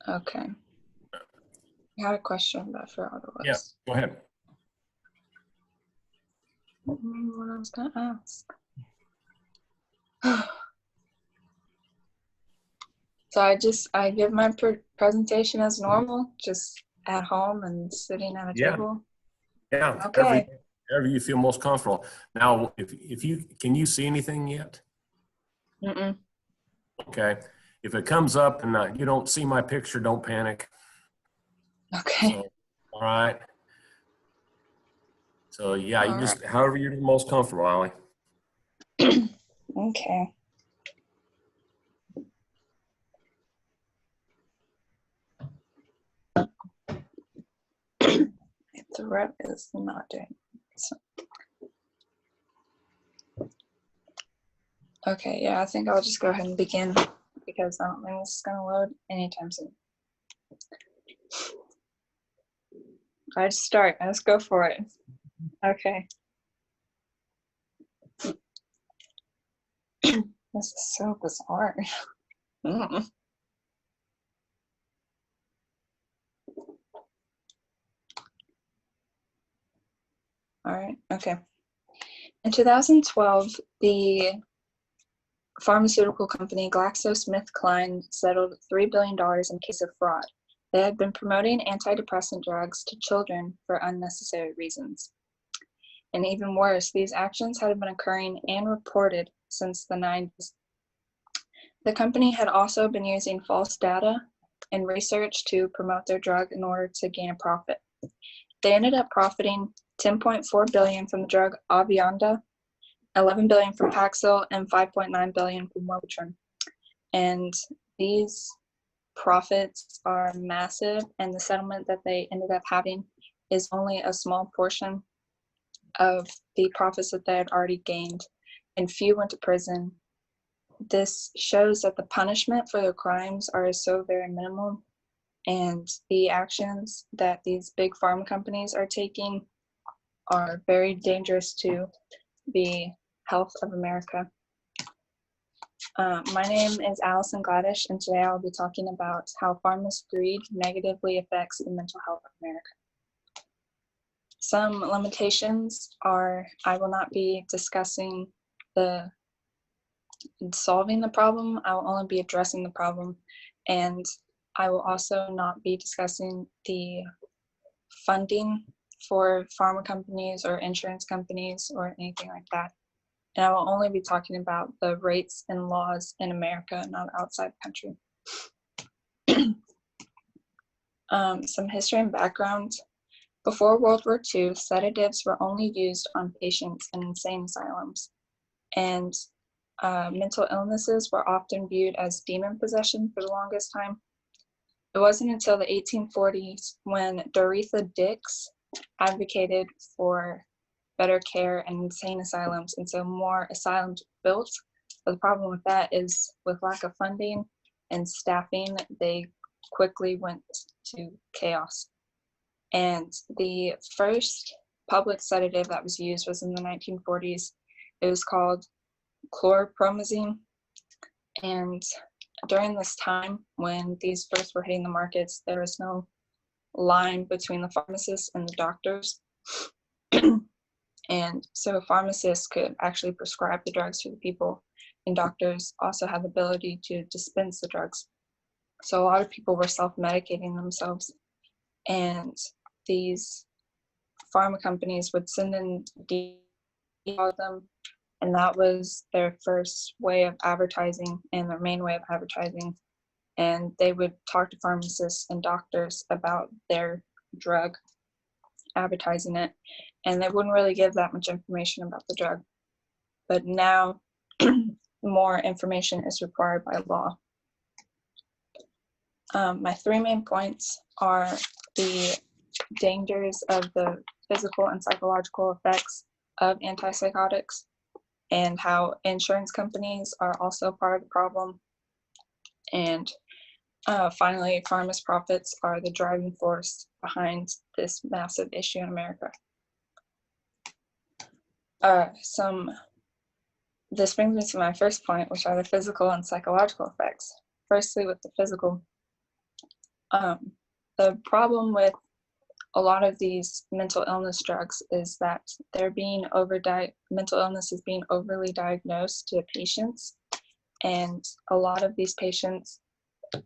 Okay. I had a question, but I forgot what it Yeah, was. go ahead. I don't remember what I was going to ask. So I give my presentation as normal, just at home and sitting at a table. Yeah. Okay. Wherever you feel most comfortable. Now, can you see anything yet? Mm-mm. Okay. If it comes up and you don't see my picture, don't panic. Okay. So, all right. So yeah, All just however you're most comfortable, Allie. Okay. The rep is not doing so. Okay, yeah, I think I'll just go ahead and begin because I don't think this is going to load anytime soon. I just start. Let's go for it. Okay. This is so bizarre. All right, okay. In 2012, the pharmaceutical company GlaxoSmithKline settled $3 billion in case of fraud. They had been promoting antidepressant drugs to children for unnecessary reasons. And even worse, these actions had been occurring and reported since the 90s. The company had also been using false data and research to promote their drug in order to gain a profit. They ended up profiting $10.4 billion from the drug Avianda, $11 billion from Paxil, and $5.9 billion from Motrin. And these profits are massive, and the settlement that they ended up having is only a small portion of the profits that they had already gained, and few went to prison. This shows that the punishment for their crimes are so very minimal, and the actions that these big pharma companies are taking are very dangerous to the health of America. My name is Allyson Gladish, and today I'll be talking about how pharma's greed negatively affects the mental health of America. Some limitations are I will not be discussing solving the problem. I will only be addressing the problem, and I will also not be discussing the funding for pharma companies or insurance companies or anything like that. And I will only be talking about the rates and laws in America, not outside the country. Some history and background. Before World War II, sedatives were only used on patients in insane asylums, and mental illnesses were often viewed as demon possession for the longest time. It wasn't until the 1840s when Dorothy Dix advocated for better care and insane asylums, and so more asylums were built. But the problem with that is with lack of funding and staffing, they quickly went to chaos. And the first public sedative that was used was in the 1940s. It was called chlorpromazine. And during this time, when these first were hitting the markets, there was no line between the pharmacists and the doctors. And so pharmacists could actually prescribe the drugs to the people, and doctors also had the ability to dispense the drugs. So a lot of people were self-medicating themselves, and these pharma companies would send in them, and that was their first way of advertising and their main way of advertising. And they would talk to pharmacists and doctors about their drug, advertising it, and they wouldn't really give that much information about the drug. But now more information is required by law. My three main points are the dangers of the physical and psychological effects of antipsychotics, and how insurance companies are also part of the problem. And finally, pharma's profits are the driving force behind this massive issue in America. This brings me to my first point, which are the physical and psychological effects. Firstly, with the physical, The problem with a lot of these mental illness drugs is that mental illness is being overly diagnosed to patients, and a lot of these patients,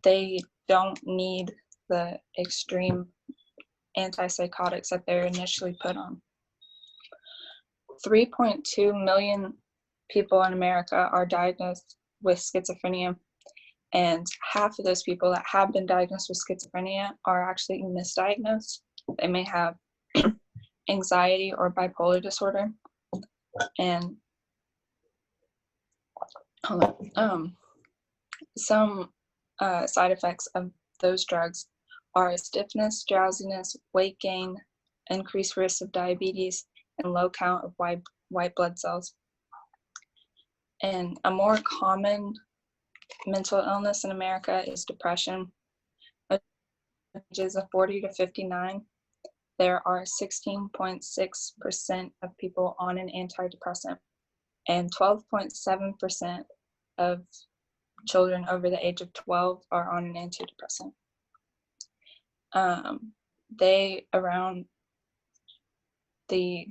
they don't need the extreme antipsychotics that they're initially put on. 3.2 million people in America are diagnosed with schizophrenia, and half of those people that have been diagnosed with schizophrenia are actually misdiagnosed. They may have anxiety or bipolar disorder. And some side effects of those drugs are stiffness, drowsiness, weight gain, increased risk of diabetes, and low count of white blood cells. And a more common mental illness in America is depression. Ages of 40 to 59, there are 16.6% of people on an antidepressant, and 12.7% of children over the age of 12 are on an antidepressant. Around the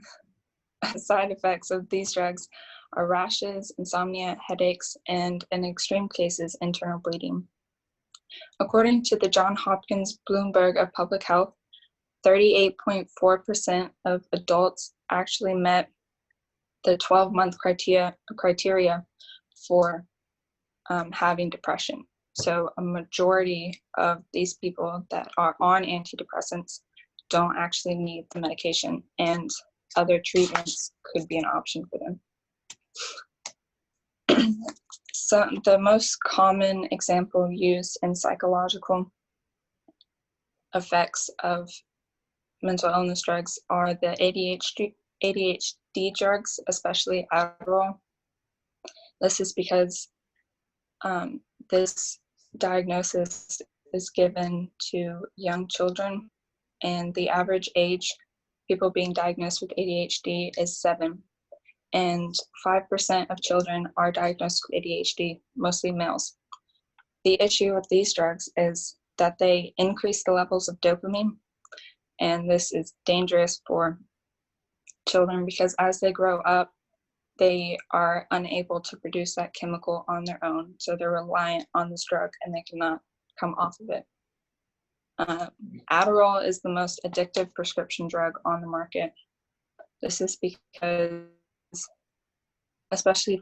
side effects of these drugs are rashes, insomnia, headaches, and in extreme cases, internal bleeding. According to the Johns Hopkins Bloomberg of Public Health, 38.4% of adults actually met the 12-month criteria for having depression. So a majority of these people that are on antidepressants don't actually need the medication, and other treatments could be an option for them. So the most common example used in psychological effects of mental illness drugs are the ADHD drugs, especially Adderall. This is because this diagnosis is given to young children, and the average age people being diagnosed with ADHD is 7, and 5% of children are diagnosed with ADHD, mostly males. The issue with these drugs is that they increase the levels of dopamine, and this is dangerous for children because as they grow up, they are unable to produce that chemical on their own, so they're reliant on this drug and they cannot come off of it. Adderall is the most addictive prescription drug on the market. This is because, especially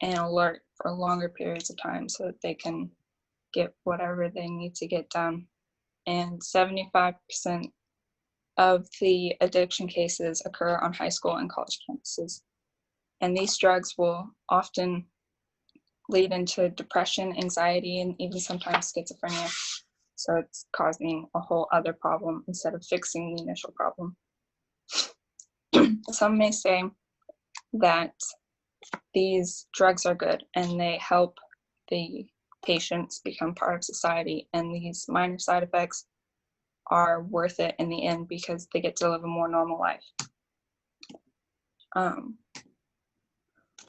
and alert for longer periods of time so that they can get whatever they need to get done. And 75% of the addiction cases occur on high school and college campuses. And these drugs will often lead into depression, anxiety, and even sometimes schizophrenia. So it's causing a whole other problem instead of fixing the initial problem. Some may say that these drugs are good and they help the patients become part of society, and these minor side effects are worth it in the end because they get to live a more normal life.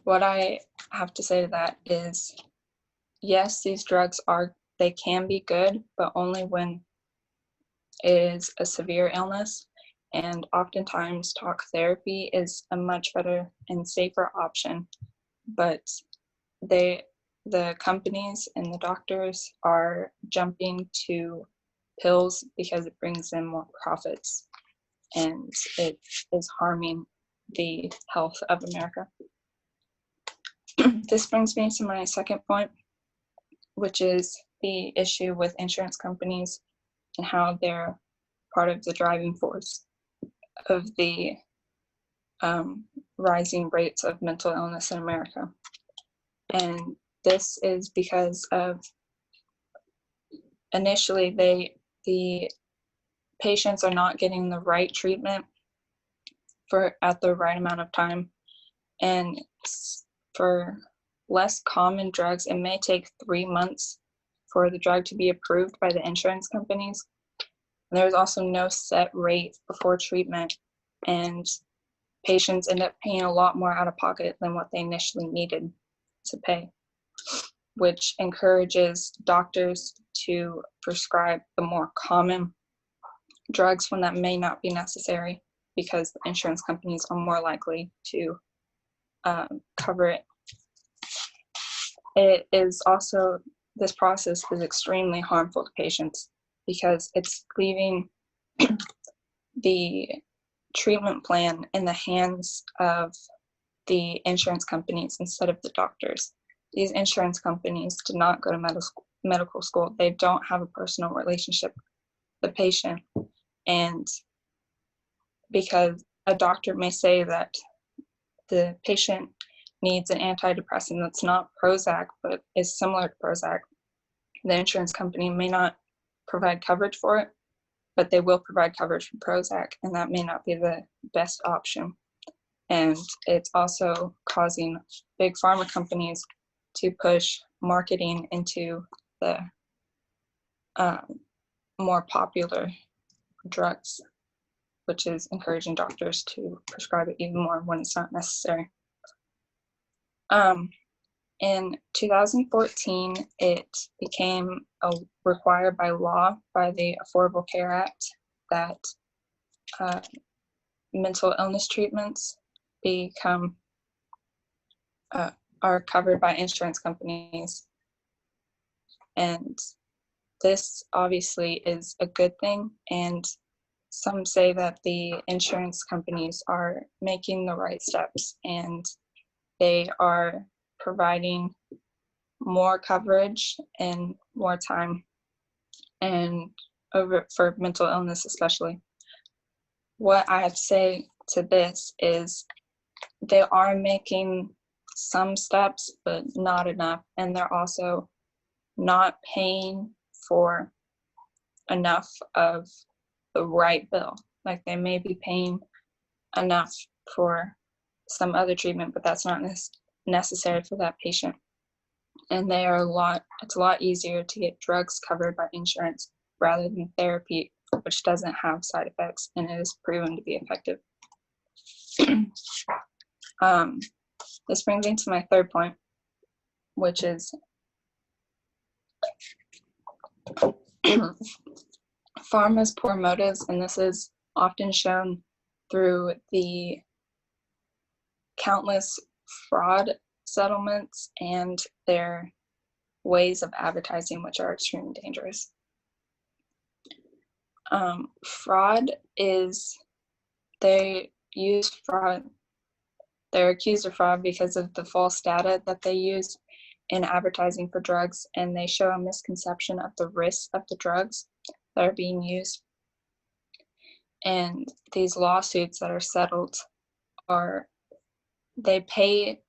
What I have to say to that is, yes, these drugs they can be good, but only when it is a severe illness, and oftentimes talk therapy is a much better and safer option, but the companies and the doctors are jumping to pills because it brings in more profits, and it is harming the health of America. This brings me to my second point, which is the issue with insurance companies and how they're part of the driving force of the rising rates of mental illness in America. And this is because of initially the patients are not getting the right treatment at the right amount of time, and for less common drugs it may take 3 months for the drug to be approved by the insurance companies. And there's also no set rate before treatment, and patients end up paying a lot more out of pocket than what they initially needed to pay. which encourages doctors to prescribe the more common drugs when that may not be necessary, because the insurance companies are more likely to cover it. It is also, this process is extremely harmful to patients because it's leaving the treatment plan in the hands of the insurance companies instead of the doctors. These insurance companies did not go to medical school. They don't have a personal relationship with the patient. And because a doctor may say that the patient needs an antidepressant that's not Prozac, but is similar to Prozac, the insurance company may not provide coverage for it, but they will provide coverage for Prozac, and that may not be the best option. And it's also causing big pharma companies to push marketing into the more popular drugs, which is encouraging doctors to prescribe it even more when it's not necessary. In 2014, it became required by law by the Affordable Care Act that mental illness treatments are covered by insurance companies. And this obviously is a good thing, and some say that the insurance companies are making the right steps, and they are providing more coverage and more time and for mental illness especially. What I have to say to this is they are making some steps, but not enough, and they're also not paying for enough of the right bill. Like, they may be paying enough for some other treatment, but that's not necessary for that patient. And it's a lot easier to get drugs covered by insurance rather than therapy, which doesn't have side effects and it is proven to be effective. This brings me to my third point, which is pharma's poor motives, and this is often shown through the countless fraud settlements and their ways of advertising, which are extremely dangerous. Fraud is, they're accused of fraud because of the false data that they use in advertising for drugs, and they show a misconception of the risks of the drugs that are being used. And these lawsuits that are settled they pay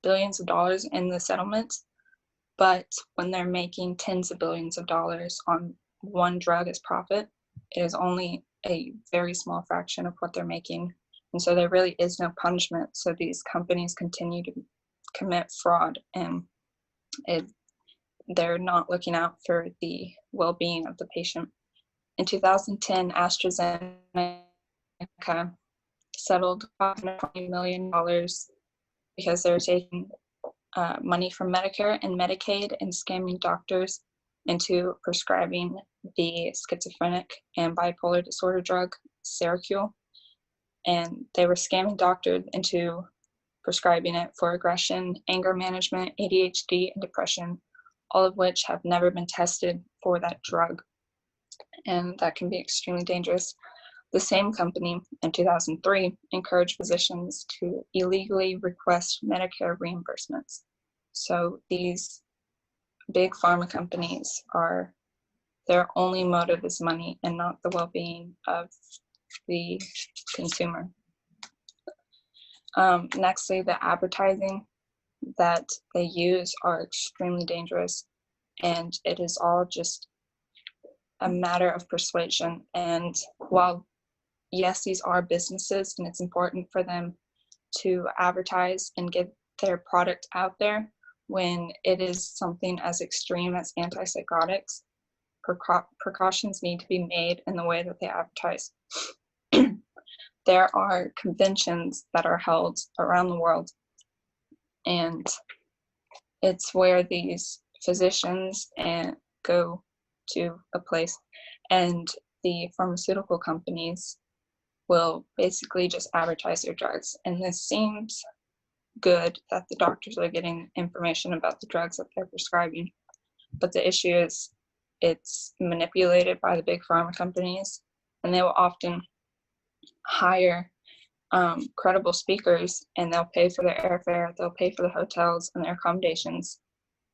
billions of dollars in the settlements, but when they're making tens of billions of dollars on one drug as profit, it is only a very small fraction of what they're making. And so there really is no punishment. So these companies continue to commit fraud, and they're not looking out for the well-being of the patient. In 2010, AstraZeneca settled $520 million because they're taking money from Medicare and Medicaid and scamming doctors into prescribing the schizophrenic and bipolar disorder drug Seroquel. And they were scamming doctors into prescribing it for aggression, anger management, ADHD, and depression, all of which have never been tested for that drug. And that can be extremely dangerous. The same company in 2003 encouraged physicians to illegally request Medicare reimbursements. So these big pharma companies their only motive is money and not the well-being of the consumer. Nextly, the advertising that they use are extremely dangerous, and it is all just a matter of persuasion. And while yes, these are businesses and it's important for them to advertise and get their product out there, when it is something as extreme as antipsychotics, precautions need to be made in the way that they advertise. There are conventions that are held around the world, and it's where these physicians and go to a place, and the pharmaceutical companies will basically just advertise their drugs. And this seems good that the doctors are getting information about the drugs that they're prescribing. But the issue is it's manipulated by the big pharma companies, and they will often hire credible speakers, and they'll pay for their airfare, they'll pay for the hotels and their accommodations.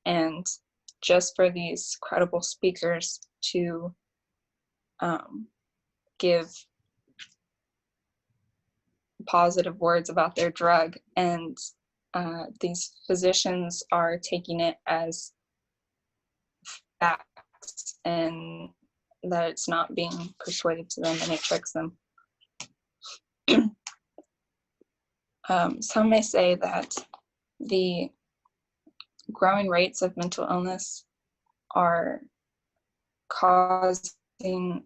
And just for these credible speakers to give positive words about their drug, and these physicians are taking it as facts and that it's not being persuaded to them, and it tricks them. Some may say that the growing rates of mental illness are causing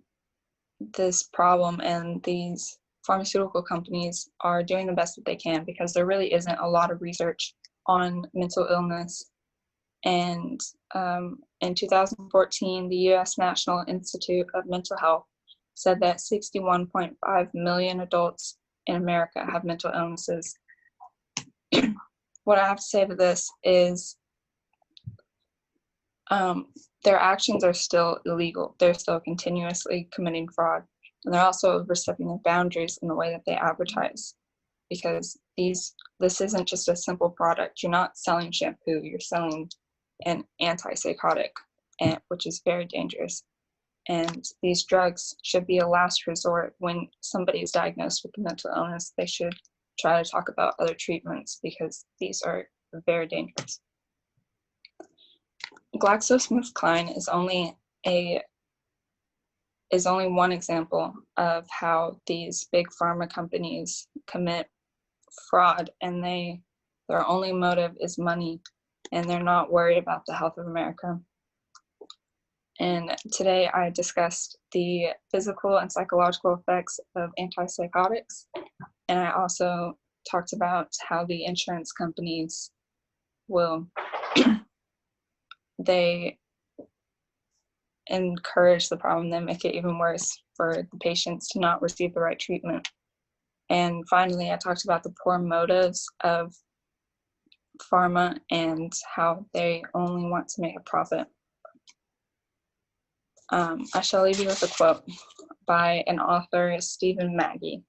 this problem, and these pharmaceutical companies are doing the best that they can, because there really isn't a lot of research on mental illness. And in 2014, the U.S. National Institute of Mental Health said that 61.5 million adults in America have mental illnesses. What I have to say to this is their actions are still illegal. They're still continuously committing fraud. And they're also overstepping their boundaries in the way that they advertise, because this isn't just a simple product. You're not selling shampoo, you're selling an antipsychotic, which is very dangerous. And these drugs should be a last resort. When somebody is diagnosed with a mental illness, they should try to talk about other treatments, because these are very dangerous. GlaxoSmithKline is only one example of how these big pharma companies commit fraud, and their only motive is money, and they're not worried about the health of America. And today I discussed the physical and psychological effects of antipsychotics, and I also talked about how the insurance companies will they encourage the problem, then make it even worse for the patients to not receive the right treatment. And finally, I talked about the poor motives of pharma and how they only want to make a profit. I shall leave you with a quote by an author, Stephen Maggie.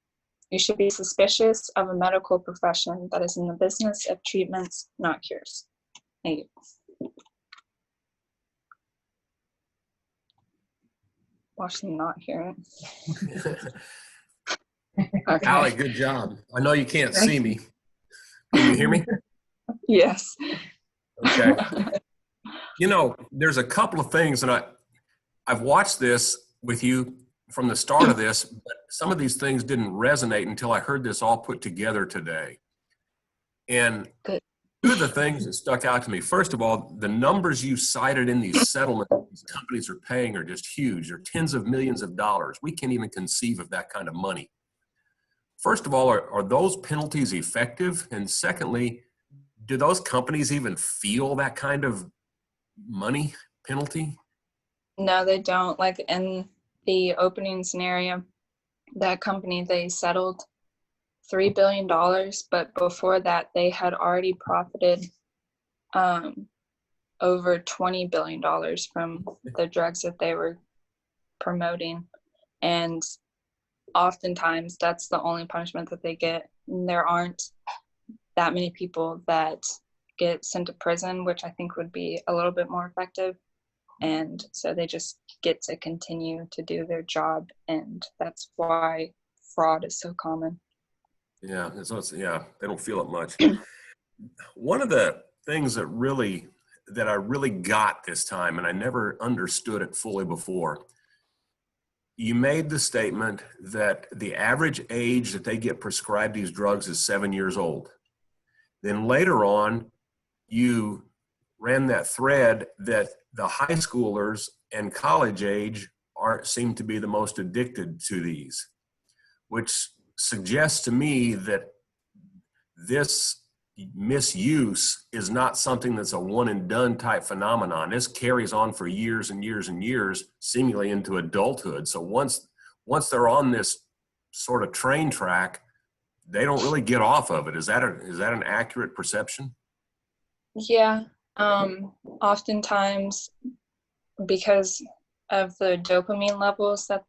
"You should be suspicious of a medical profession that is in the business of treatments, not cures." Thank you. Watch them not hear it. Okay. Allie, good job. I know you can't see me. Can you hear me? Yes. Okay. You know, there's a couple of things, and I've watched this with you from the start of this, but some of these things didn't resonate until I heard this all put together today. And Good. two of the things that stuck out to me, first of all, the numbers you cited in these settlements these companies are paying are just huge. They're tens of millions of dollars. We can't even conceive of that kind of money. First of all, are those penalties effective? And secondly, do those companies even feel that kind of money penalty? No, they don't. Like in the opening scenario, that company, they settled $3 billion, but before that, they had already profited over $20 billion from the drugs that they were promoting. And oftentimes, that's the only punishment that they get. And there aren't that many people that get sent to prison, which I think would be a little bit more effective. And so they just get to continue to do their job, and that's why fraud is so common. Yeah, they don't feel it much. One of the things that I really got this time, and I never understood it fully before, you made the statement that the average age that they get prescribed these drugs is 7 years old. Then later on, you ran that thread that the high schoolers and college age seem to be the most addicted to these, which suggests to me that this misuse is not something that's a one and done type phenomenon. This carries on for years and years and years, seemingly into adulthood. So once they're on this sort of train track, they don't really get off of it. Is that an accurate perception? Yeah. Oftentimes, because of the dopamine levels that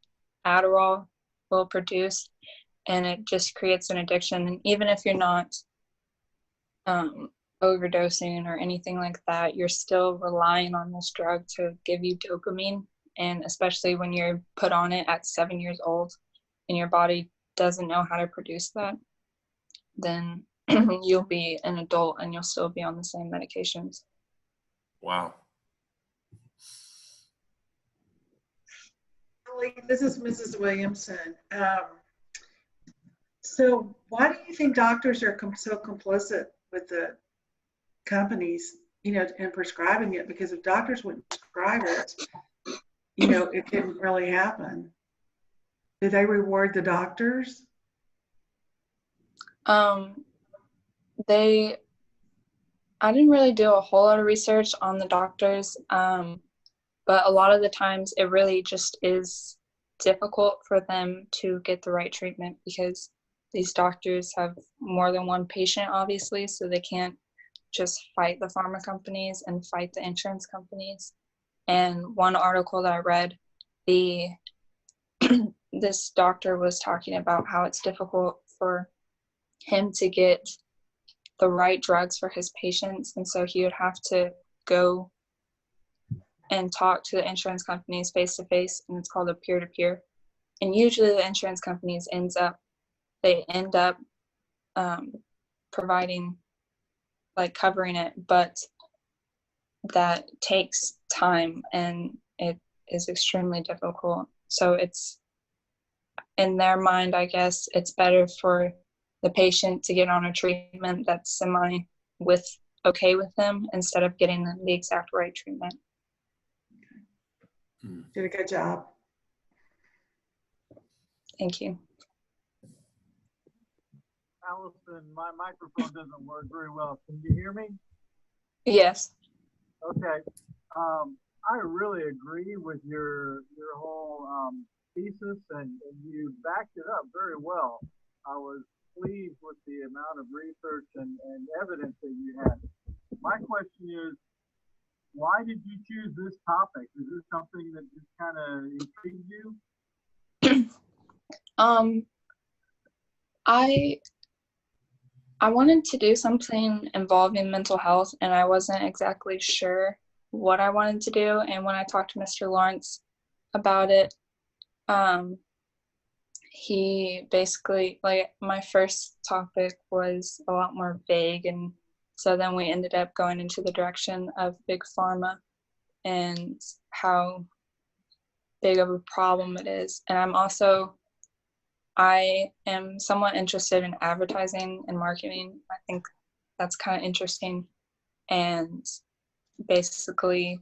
Adderall will produce, and it just creates an addiction. And even if you're not overdosing or anything like that, you're still relying on this drug to give you dopamine. And especially when you're put on it at 7 years old and your body doesn't know how to produce that, then you'll be an adult and you'll still be on the same medications. Wow. This is Mrs. Williamson. So why do you think doctors are so complicit with the companies, in prescribing it? Because if doctors wouldn't prescribe it, it couldn't really happen. Do they reward the doctors? I didn't really do a whole lot of research on the doctors, but a lot of the times it really just is difficult for them to get the right treatment because these doctors have more than one patient, obviously, so they can't just fight the pharma companies and fight the insurance companies. And one article that I read, this doctor was talking about how it's difficult for him to get the right drugs for his patients, and so he would have to go and talk to the insurance companies face to face, and it's called a peer-to-peer. And usually the insurance companies end up providing, like, covering it, but that takes time and it is extremely difficult. So it's, in their mind, I guess it's better for the patient to get on a treatment that's okay with them instead of getting the exact right treatment. Did a good job. Thank you. Allyson, my microphone doesn't work very well. Can you hear me? Yes. Okay. I really agree with your whole thesis, and you backed it up very well. I was pleased with the amount of research and evidence that you had. My question is, why did you choose this topic? Is this something that just kind of intrigued you? I wanted to do something involving mental health, and I wasn't exactly sure what I wanted to do. And when I talked to Mr. Lawrence about it, he basically, like, my first topic was a lot more vague, and so then we ended up going into the direction of big pharma and how big of a problem it is. And I am somewhat interested in advertising and marketing. I think that's kind of interesting. And basically,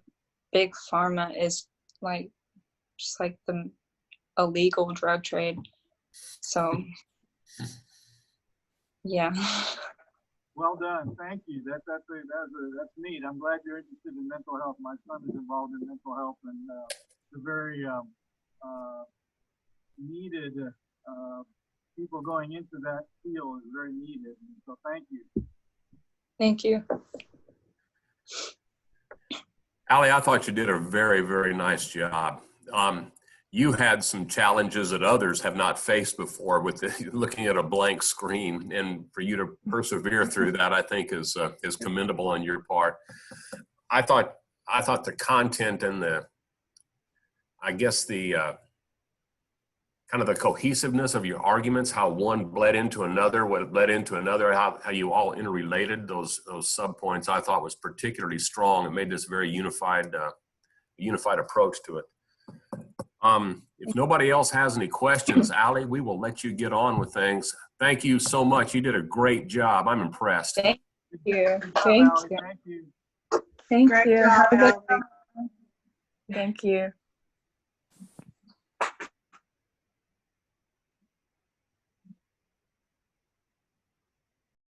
big pharma is just like the illegal drug trade. So, yeah. Well done. Thank you. That's neat. I'm glad you're interested in mental health. My son is involved in mental health, and it's a very needed. People going into that field is very needed. So thank you. Thank you. Allie, I thought you did a very, very nice job. You had some challenges that others have not faced before with looking at a blank screen, and for you to persevere through that, I think is commendable on your part. I thought the content and the kind of the cohesiveness of your arguments, how one bled into another, what led into another, how you all interrelated those subpoints, I thought was particularly strong. It made this very unified approach to it. If nobody else has any questions, Allie, we will let you get on with things. Thank you so much. You did a great job. I'm impressed. Thank you. Thank you. Thank Great you. job, Have a good Allie. Thank you.